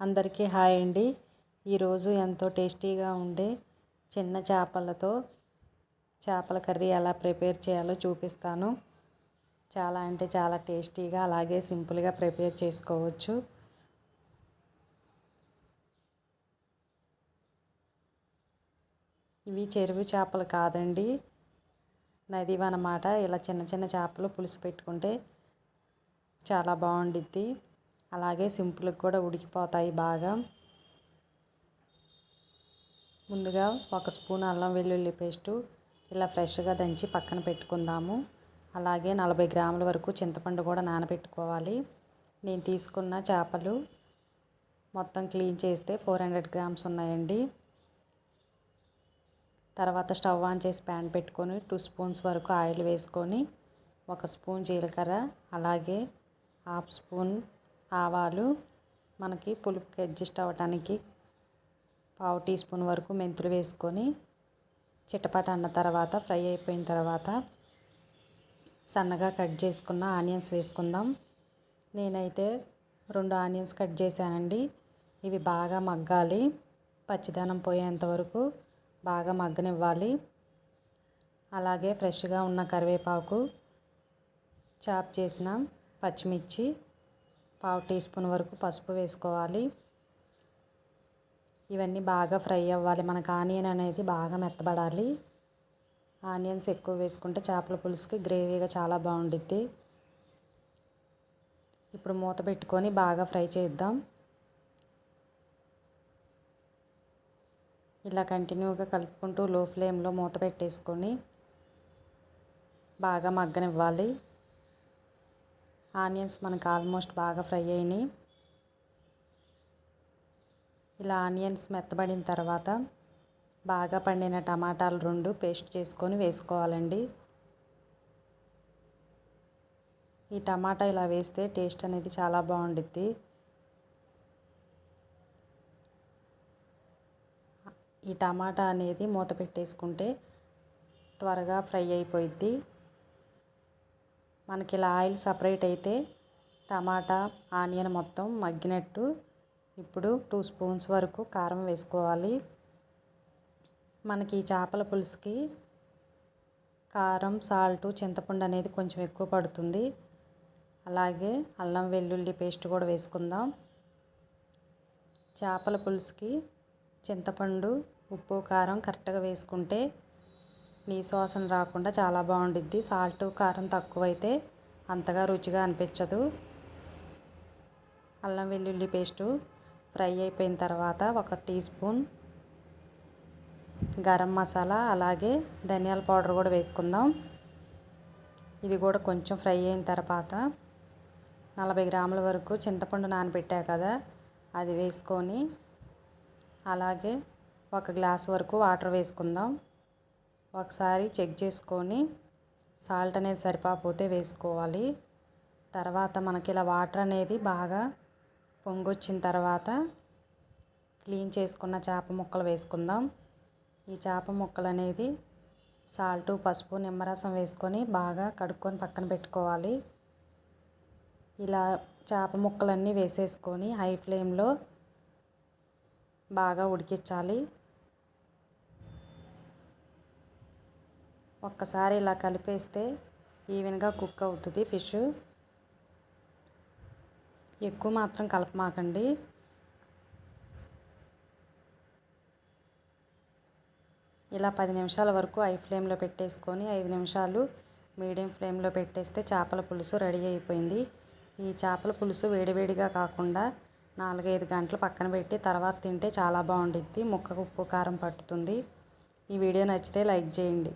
అందరికీ హాయ్ అండి. ఈరోజు ఎంతో టేస్టీగా ఉండే చిన్న చేపలతో చేపల కర్రీ ఎలా ప్రిపేర్ చేయాలో చూపిస్తాను. చాలా అంటే చాలా టేస్టీగా అలాగే సింపుల్గా ప్రిపేర్ చేసుకోవచ్చు. ఇవి చెరువు చేపలు కాదండి, నదివన్నమాట. ఇలా చిన్న చిన్న చేపలు పులుసు పెట్టుకుంటే చాలా బాగుండిద్ది. అలాగే సింపుల్గా కూడా ఉడికిపోతాయి బాగా. ముందుగా 1 స్పూన్ అల్లం వెల్లుల్లి పేస్టు ఇలా ఫ్రెష్గా దంచి పక్కన పెట్టుకుందాము. అలాగే 40 గ్రాముల వరకు చింతపండు కూడా నానబెట్టుకోవాలి. నేను తీసుకున్న చేపలు మొత్తం క్లీన్ చేస్తే 400 గ్రామ్స్ ఉన్నాయండి. తర్వాత స్టవ్ ఆన్ చేసి ప్యాన్ పెట్టుకొని 2 స్పూన్స్ వరకు ఆయిల్ వేసుకొని 1 స్పూన్ జీలకర్ర, అలాగే 1/2 స్పూన్ ఆవాలు, మనకి పులుపుకి అడ్జస్ట్ అవ్వడానికి 1/2 టీ స్పూన్ వరకు మెంతులు వేసుకొని చిటపట అన్న తర్వాత ఫ్రై అయిపోయిన తర్వాత సన్నగా కట్ చేసుకున్న ఆనియన్స్ వేసుకుందాం. నేనైతే 2 ఆనియన్స్ కట్ చేశానండి. ఇవి బాగా మగ్గాలి, పచ్చిదనం పోయేంత వరకు బాగా మగ్గనివ్వాలి. అలాగే ఫ్రెష్గా ఉన్న కరివేపాకు, చాప్ చేసిన పచ్చిమిర్చి, 1/2 టీ స్పూన్ వరకు పసుపు వేసుకోవాలి. ఇవన్నీ బాగా ఫ్రై అవ్వాలి. మనకు ఆనియన్ అనేది బాగా మెత్తబడాలి. ఆనియన్స్ ఎక్కువ వేసుకుంటే చేపల పులుసుకి గ్రేవీగా చాలా బాగుండిద్ది. ఇప్పుడు మూత పెట్టుకొని బాగా ఫ్రై చేద్దాం. ఇలా కంటిన్యూగా కలుపుకుంటూ లో ఫ్లేమ్లో మూత పెట్టేసుకొని బాగా మగ్గనివ్వాలి. ఆనియన్స్ మనకు ఆల్మోస్ట్ బాగా ఫ్రై అయినాయి. ఇలా ఆనియన్స్ మెత్తబడిన తర్వాత బాగా పండిన టమాటాలు 2 పేస్ట్ చేసుకొని వేసుకోవాలండి. ఈ టమాటా ఇలా వేస్తే టేస్ట్ అనేది చాలా బాగుండిద్ది. ఈ టమాటా అనేది మూత పెట్టేసుకుంటే త్వరగా ఫ్రై అయిపోయిద్ది. మనకి ఇలా ఆయిల్ సపరేట్ అయితే టమాటా ఆనియన్ మొత్తం మగ్గినట్టు. ఇప్పుడు 2 స్పూన్స్ వరకు కారం వేసుకోవాలి. మనకి ఈ చేపల పులుసుకి కారం, సాల్ట్, చింతపండు అనేది కొంచెం ఎక్కువ పడుతుంది. అలాగే అల్లం వెల్లుల్లి పేస్ట్ కూడా వేసుకుందాం. చేపల పులుసుకి చింతపండు, ఉప్పు, కారం కరెక్ట్గా వేసుకుంటే నీసు వాసన రాకుండా చాలా బాగుండిద్ది. సాల్ట్, కారం తక్కువైతే అంతగా రుచిగా అనిపించదు. అల్లం వెల్లుల్లి పేస్టు ఫ్రై అయిపోయిన తర్వాత 1 టీ స్పూన్ గరం మసాలా, అలాగే ధనియాల పౌడర్ కూడా వేసుకుందాం. ఇది కూడా కొంచెం ఫ్రై అయిన తర్వాత 40 గ్రాముల వరకు చింతపండు నానబెట్టా కదా, అది వేసుకొని అలాగే 1 గ్లాస్ వరకు వాటర్ వేసుకుందాం. ఒకసారి చెక్ చేసుకొని సాల్ట్ అనేది సరిపోతే వేసుకోవాలి. తర్వాత మనకి ఇలా వాటర్ అనేది బాగా పొంగొచ్చిన తర్వాత క్లీన్ చేసుకున్న చేప ముక్కలు వేసుకుందాం. ఈ చేప ముక్కలు అనేది సాల్ట్, పసుపు, నిమ్మరసం వేసుకొని బాగా కడుక్కొని పక్కన పెట్టుకోవాలి. ఇలా చేప ముక్కలన్నీ వేసేసుకొని హై ఫ్లేమ్లో బాగా ఉడికించాలి. ఒక్కసారి ఇలా కలిపేస్తే ఈవెన్గా కుక్ అవుతుంది ఫిష్. ఎక్కువ మాత్రం కలపమాకండి. ఇలా 10 నిమిషాల వరకు హై ఫ్లేమ్లో పెట్టేసుకొని 5 నిమిషాలు మీడియం ఫ్లేమ్లో పెట్టేస్తే చేపల పులుసు రెడీ అయిపోయింది. ఈ చేపల పులుసు వేడివేడిగా కాకుండా 4-5 గంటలు పక్కన పెట్టి తర్వాత తింటే చాలా బాగుండిద్ది. ముక్కకు ఉప్పు, కారం పట్టుతుంది. ఈ వీడియో నచ్చితే లైక్ చేయండి.